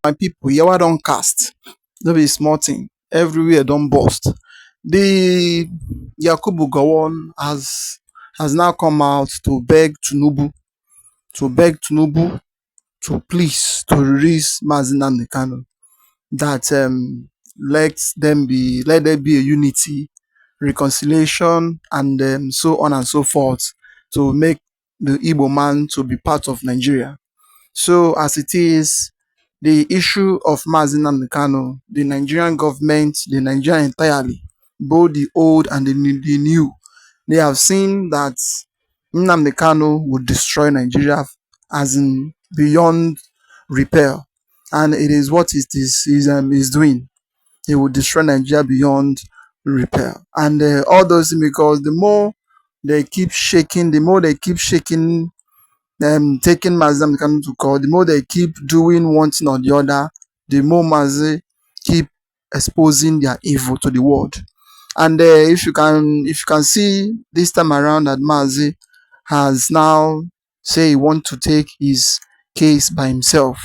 my people, yawa don cast. No be small thing. Everywhere don burst. The Yakubu Gowon has now come out to beg Tinubu to please to release Mazi Nnamdi Kanu. That let there be a unity, reconciliation, and so on and so forth to make the Igbo man to be part of Nigeria. So as it is, the issue of Mazi Nnamdi Kanu, the Nigerian government, the Nigerian entirely, both the old and the new, they have seen that Nnamdi Kanu would destroy Nigeria as in beyond repair. And it is what it is doing. He will destroy Nigeria beyond repair. And all those things, because the more they keep shaking, taking Mazi Nnamdi Kanu to court, the more they keep doing one thing or the other, the more Mazi keep exposing their evil to the world. And if you can see this time around that Mazi has now say he want to take his case by himself.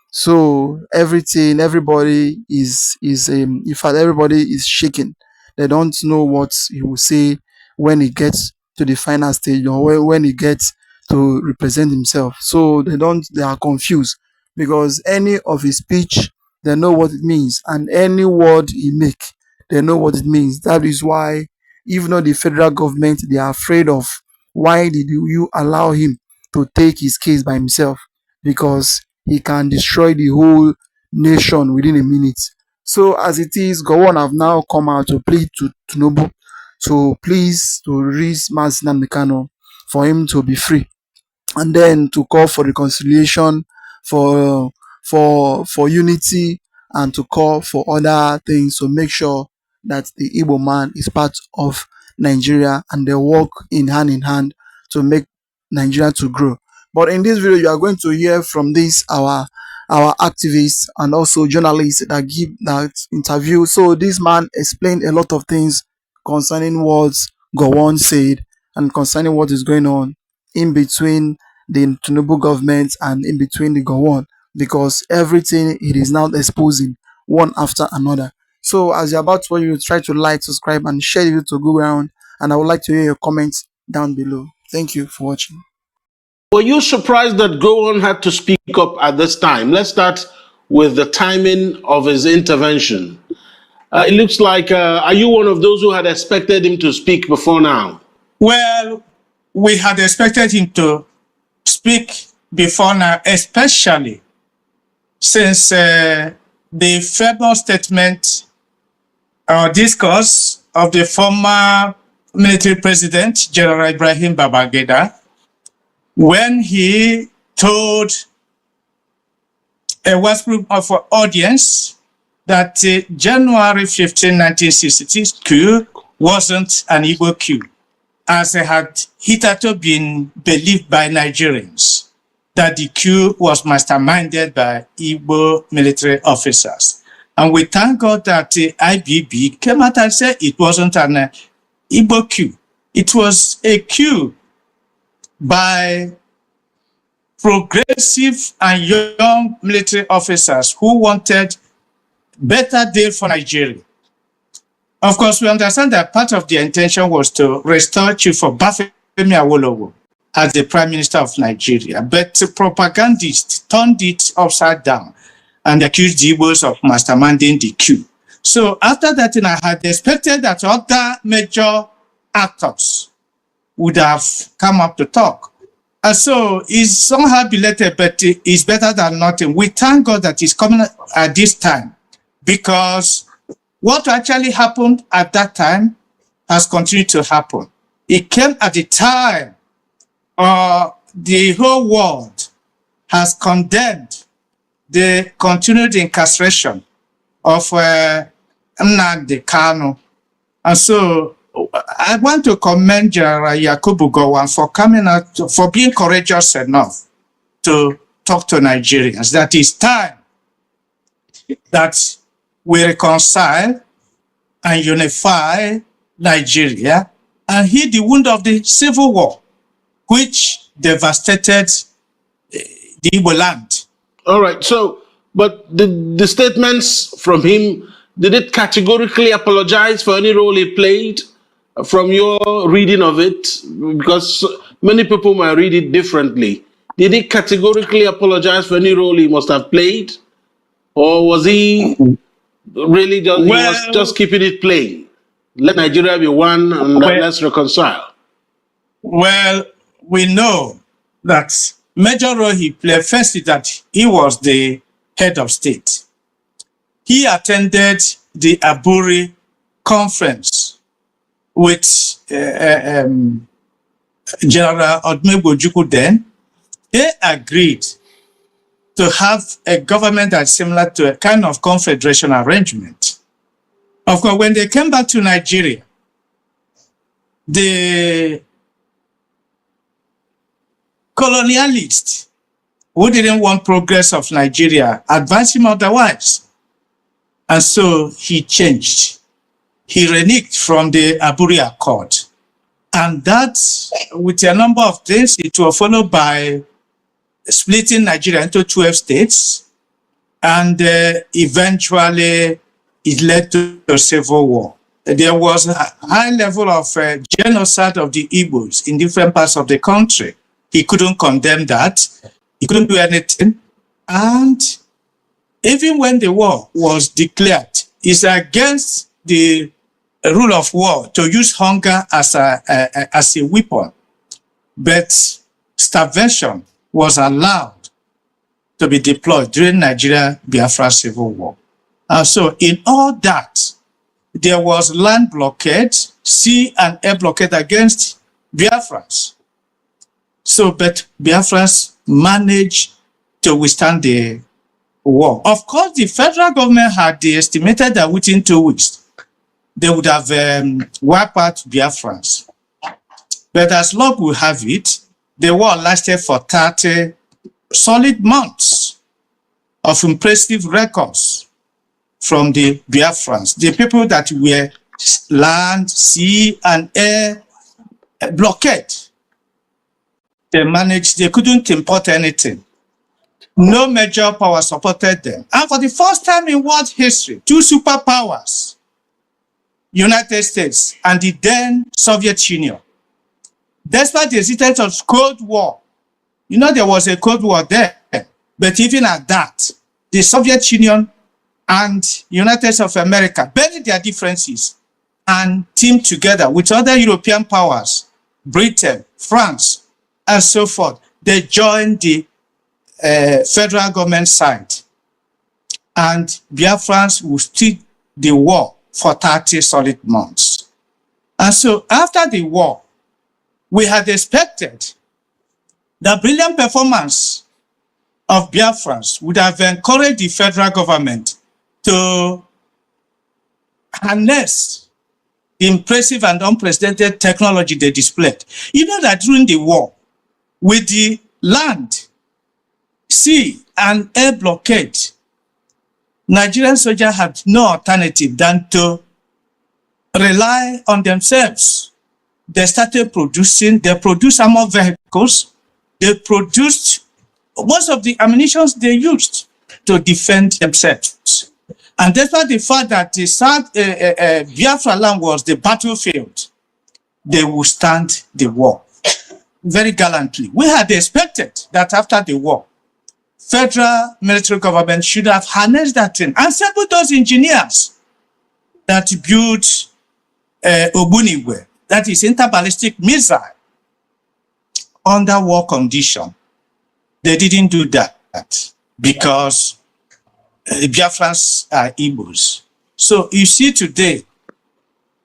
So everybody is in fact everybody is shaking. They don't know what he will say when he gets to the final stage, or when he gets to represent himself. So they are confused, because any of his speech, they know what it means, and any word he make, they know what it means. That is why even though the federal government, they are afraid of, why did you allow him to take his case by himself? Because he can destroy the whole nation within a minute. So as it is, Gowon have now come out to plead to Tinubu to please to release Mazi Nnamdi Kanu for him to be free, and then to call for reconciliation, for unity, and to call for other things to make sure that the Igbo man is part of Nigeria, and they work in hand to make Nigeria to grow. But in this video, you are going to hear from this our activists and also journalists that give that interview. So this man explained a lot of things concerning what Gowon said, and concerning what is going on in between the Tinubu government and in between the Gowon, because everything it is now exposing one after another. So as you're about to watch, you try to like, subscribe, and share the video to go around. And I would like to hear your comments down below. Thank you for watching. Were you surprised that Gowon had to speak up at this time? Let's start with the timing of his intervention. It looks like, are you one of those who had expected him to speak before now? Well, we had expected him to speak before now, especially since the famous statement or discourse of the former military president, General Ibrahim Babangida, when he told a vast group of audience that January 15, 1962 coup wasn't an Igbo coup, as it had hitherto been believed by Nigerians, that the coup was masterminded by Igbo military officers. And we thank God that the IBB came out and said it wasn't an Igbo coup. It was a coup by progressive and young military officers who wanted better day for Nigeria. Of course, we understand that part of their intention was to restore Chief Obafemi Awolowo as the Prime Minister of Nigeria, but the propagandists turned it upside down and accused the Igbos of masterminding the coup. So after that, I had expected that other major actors would have come up to talk. And so it's somehow belated, but it's better than nothing. We thank God that it's coming at this time, because what actually happened at that time has continued to happen. It came at the time the whole world has condemned the continued incarceration of NNAMDI KANU. And so I want to commend General Yakubu Gowon for coming out, for being courageous enough to talk to Nigerians. That it's time that we reconcile and unify Nigeria and heal the wound of the civil war, which devastated the Igbo land. All right. So But the statements from him, did it categorically apologize for any role he played from your reading of it? Because many people might read it differently. Did he categorically apologize for any role he must have played? Or was he really just, he was just keeping it plain? Let Nigeria be one and let's reconcile. Well, we know that major role he played first is that he was the head of state. He attended the Aburi conference with General Odumegwu then. They agreed to have a government that's similar to a kind of confederation arrangement. Of course, when they came back to Nigeria, the colonialists who didn't want progress of Nigeria advised him otherwise. And so he changed. He reneged from the Aburi Accord. And that, with a number of things, it was followed by splitting Nigeria into 12 states. And eventually, it led to a civil war. There was a high level of genocide of the Igbos in different parts of the country. He couldn't condemn that. He couldn't do anything. And even when the war was declared, it's against the rule of war to use hunger as a weapon. But starvation was allowed to be deployed during Nigeria-Biafra civil war. And so in all that, there was land blockade, sea and air blockade against Biafrans. So, but Biafrans managed to withstand the war. Of course, the federal government had estimated that within 2 weeks, they would have wiped out Biafrans. But as luck will have it, the war lasted for 30 solid months of impressive records from the Biafrans, the people that were land, sea, and air blockade. They managed, they couldn't import anything. No major power supported them. And for the first time in world history, two superpowers, United States and the then Soviet Union, despite the existence of Cold War, you know there was a Cold War there, but even at that, the Soviet Union and United States of America buried their differences and teamed together with other European powers, Britain, France, and so forth. They joined the federal government side, and Biafrans will still the war for 30 solid months. And so after the war, we had expected the brilliant performance of Biafrans would have encouraged the federal government to harness the impressive and unprecedented technology they displayed. You know that during the war, with the land, sea, and air blockade, Nigerian soldiers had no alternative than to rely on themselves. They started producing, they produced armored vehicles, they produced most of the ammunition they used to defend themselves. And despite the fact that the South Biafra land was the battlefield, they would stand the war very gallantly. We had expected that after the war, federal military government should have harnessed that thing and assembled those engineers that built Ogbunigwe, that is interballistic missile, under war condition. They didn't do that because Biafrans are Igbos. So you see today,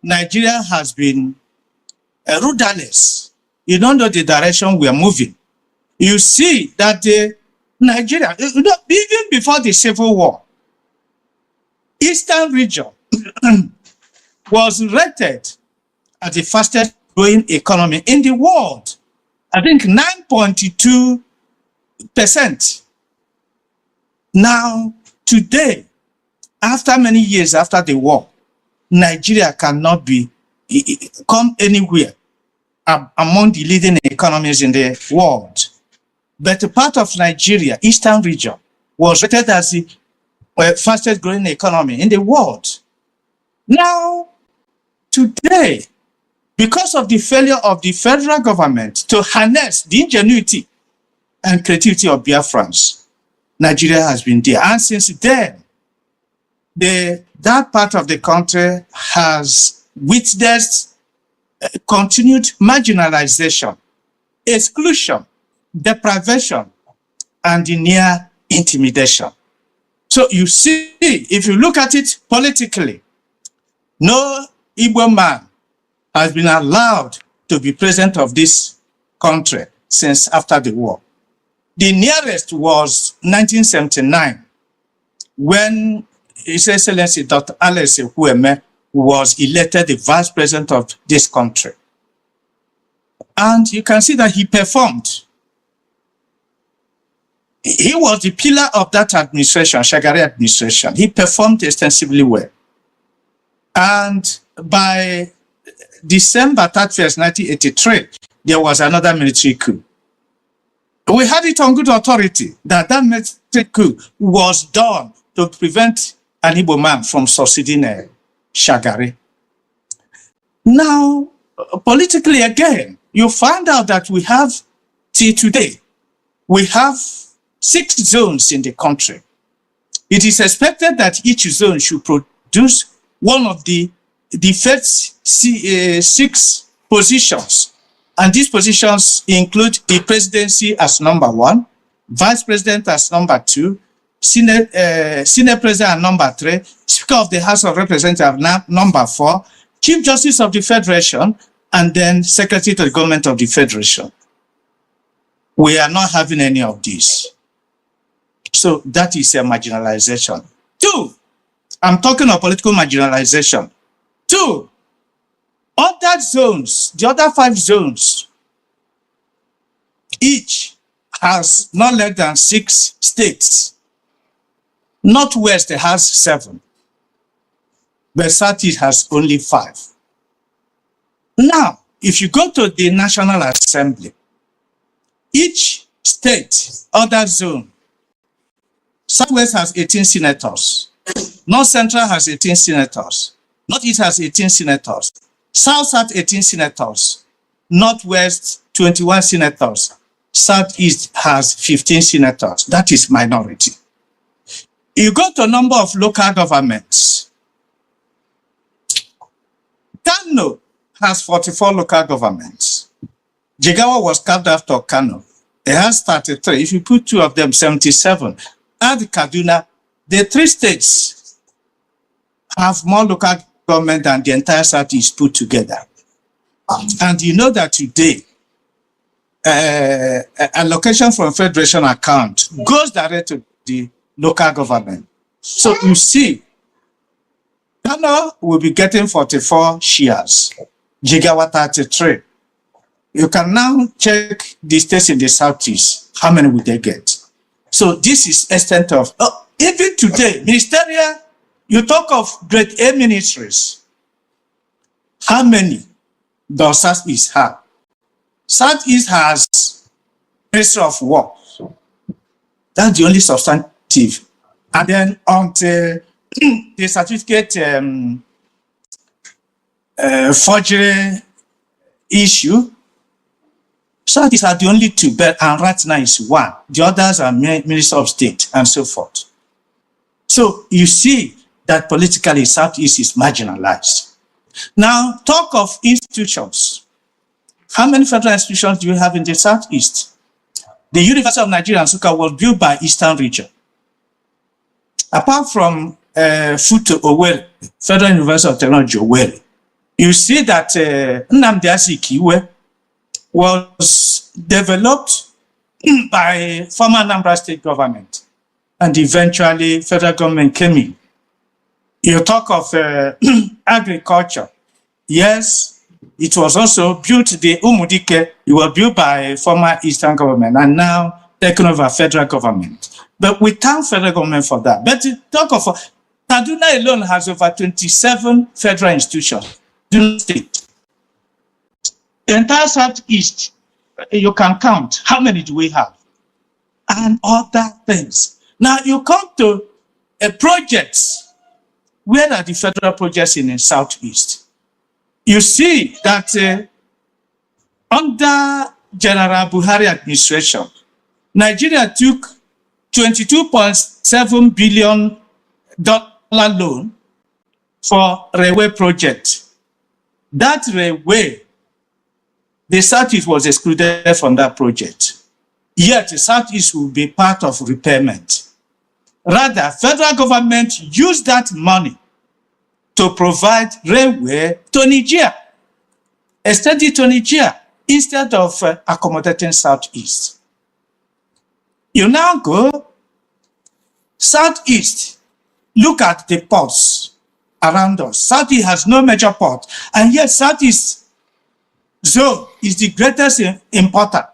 Nigeria has been rudderless. You don't know the direction we are moving. You see that Nigeria, even before the Civil War, Eastern region was rated as the fastest growing economy in the world. I think 9.2%. Now, today, after many years after the war, Nigeria cannot come anywhere among the leading economies in the world. But a part of Nigeria, Eastern region, was rated as the fastest growing economy in the world. Now, today, because of the failure of the federal government to harness the ingenuity and creativity of Biafrans, Nigeria has been there. And since then, that part of the country has witnessed continued marginalization, exclusion, deprivation, and the near intimidation. So you see, if you look at it politically, no Igbo man has been allowed to be president of this country since after the war. The nearest was 1979, when His Excellency Dr. Alex Ekwueme was elected the vice president of this country. And you can see that he performed. He was the pillar of that administration, Shagari administration. He performed extensively well. And by December 31st, 1983, there was another military coup. We had it on good authority that that military coup was done to prevent an Igbo man from succeeding Shagari. Now, politically again, you find out that we have, till today, we have 6 zones in the country. It is expected that each zone should produce one of the first 6 positions. And these positions include the presidency as number 1, vice president as number 2, Senate president as number 3, Speaker of the House of Representatives number 4, Chief Justice of the Federation, and then Secretary to the Government of the Federation. We are not having any of these. So that is a marginalization. 2, I'm talking of political marginalization. 2, other zones, the other 5 zones, each has not less than 6 states. Northwest has 7, but Southeast has only 5. Now, if you go to the National Assembly, each state, other zone, Southwest has 18 senators, North Central has 18 senators, Northeast has 18 senators, South has 18 senators, Northwest 21 senators, Southeast has 15 senators. That is minority. You go to a number of local governments. Kano has 44 local governments. Jigawa was carved after Kano. It has 33. If you put 2 of them, 77. Add Kaduna, the 3 states have more local government than the entire Southeast put together. And you know that today, allocation from federation account goes direct to the local government. So you see, Kano will be getting 44 shares, Jigawa 33. You can now check the states in the Southeast. How many will they get? So this is extent of, even today, ministerial, you talk of grade A ministries. How many does Southeast have? Southeast has Ministry of Works. That's the only substantive. And then until the certificate forgery issue, Southeast are the only 2, but and right now is 1. The others are Minister of State and so forth. So you see that politically Southeast is marginalized. Now talk of institutions. How many federal institutions do you have in the Southeast? The University of Nigeria and Nsukka was built by Eastern Region. Apart from Futo Owerri, Federal University of Technology Owerri, you see that NNAMDI Kanu was developed by former Anambra State government, and eventually federal government came in. You talk of agriculture. Yes, it was also built, the Umudike, it was built by former Eastern government and now taken over federal government. But we thank federal government for that. But to talk of, Kaduna alone has over 27 federal institutions. The entire Southeast, you can count. How many do we have? And other things. Now you come to a project. Where are the federal projects in the Southeast? You see that under General Buhari administration, Nigeria took $22.7 billion loan for railway project. That railway, the Southeast was excluded from that project. Yet the Southeast will be part of repayment. Rather, federal government used that money to provide railway to Nigeria, extend it to Nigeria, instead of accommodating Southeast. You now go Southeast, look at the ports around us. Southeast has no major port, and yet Southeast zone is the greatest importer.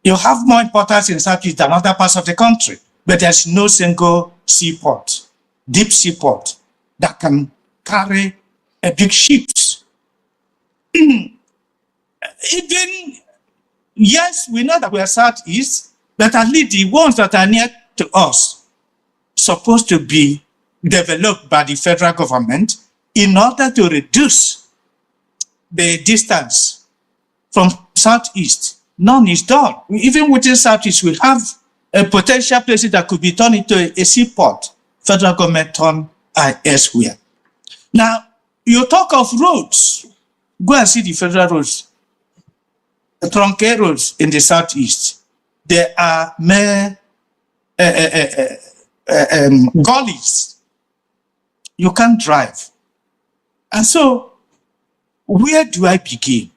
You have more importers in Southeast than other parts of the country, but there's no single seaport, deep seaport, that can carry a big ships. Even, yes, we know that we are Southeast, but at least the ones that are near to us supposed to be developed by the federal government in order to reduce the distance from Southeast. None is done. Even within Southeast, we have a potential places that could be turned into a seaport. Federal government turned elsewhere. Now, you talk of roads. Go and see the federal roads, the truncated roads in the Southeast. There are mere gullies. You can't drive. And so, where do I begin?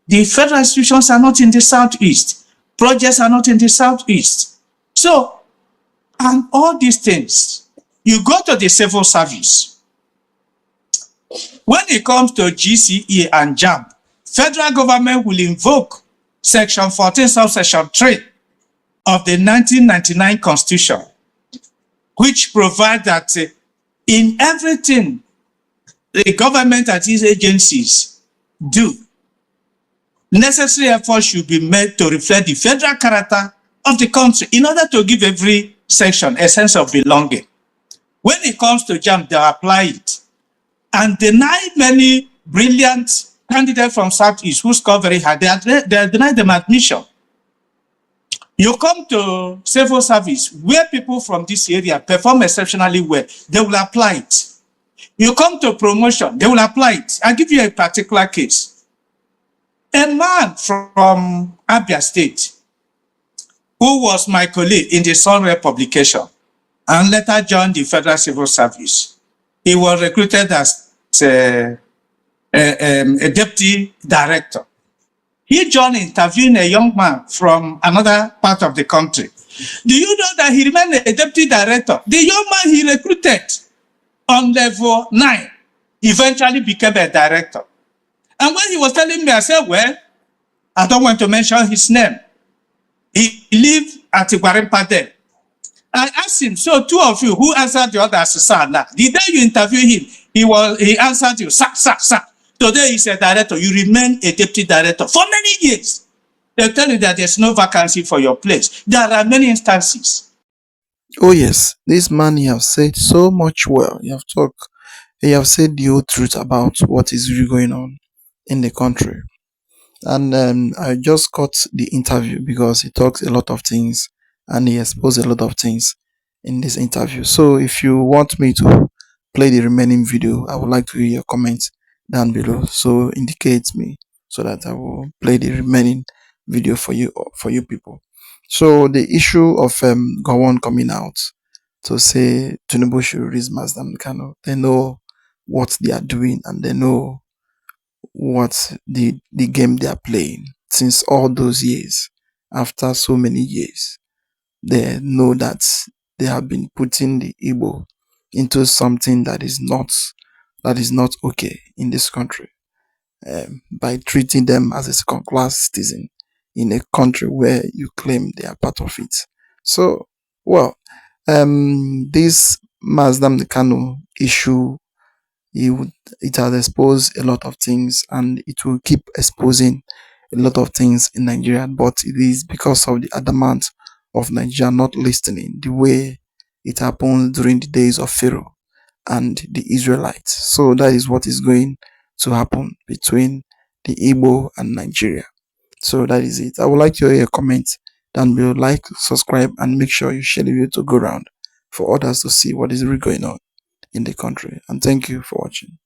The federal institutions are not in the Southeast. Projects are not in the Southeast. So, and all these things, you go to the civil service. When it comes to GCE and JAMB, federal government will invoke Section 14, subsection 3 of the 1999 Constitution, which provides that in everything the government and its agencies do, necessary efforts should be made to reflect the federal character of the country in order to give every section a sense of belonging. When it comes to JAMB, they apply it and deny many brilliant candidates from Southeast who score very high. They deny them admission. You come to civil service, where people from this area perform exceptionally well, they will apply it. You come to promotion, they will apply it. I'll give you a particular case. A man from Abia State, who was my colleague in the Sunray publication and later joined the Federal Civil Service. He was recruited as a deputy director. He joined interviewing a young man from another part of the country. Do you know that he remained a deputy director? The young man he recruited on level 9 eventually became a director. And when he was telling me, I said, well, I don't want to mention his name. He lived at Igwarimpa then. I asked him, so two of you, who answered the other as sir now? The day you interview him, he answered you, sir. Today he's a director. You remain a deputy director for many years. They'll tell you that there's no vacancy for your place. There are many instances. Oh yes, this man, he have said so much well. He have said the whole truth about what is really going on in the country. And I just caught the interview because he talks a lot of things and he exposed a lot of things in this interview. So if you want me to play the remaining video, I would like to hear your comments down below. So indicate me so that I will play the remaining video for you people. So the issue of GOWON coming out to say TINUBU should release NNAMDI KANU, they know what they are doing and they know what the game they are playing since all those years. After so many years, they know that they have been putting the Igbo into something that is not okay in this country, by treating them as a second-class citizen in a country where you claim they are part of it. So, well, this NNAMDI KANU issue, it has exposed a lot of things and it will keep exposing a lot of things in Nigeria, but it is because of the adamant of Nigeria not listening the way it happened during the days of Pharaoh and the Israelites. So that is what is going to happen between the Igbo and Nigeria. So that is it. I would like to hear your comments down below. Like, subscribe, and make sure you share the video to go around for others to see what is really going on in the country. And thank you for watching.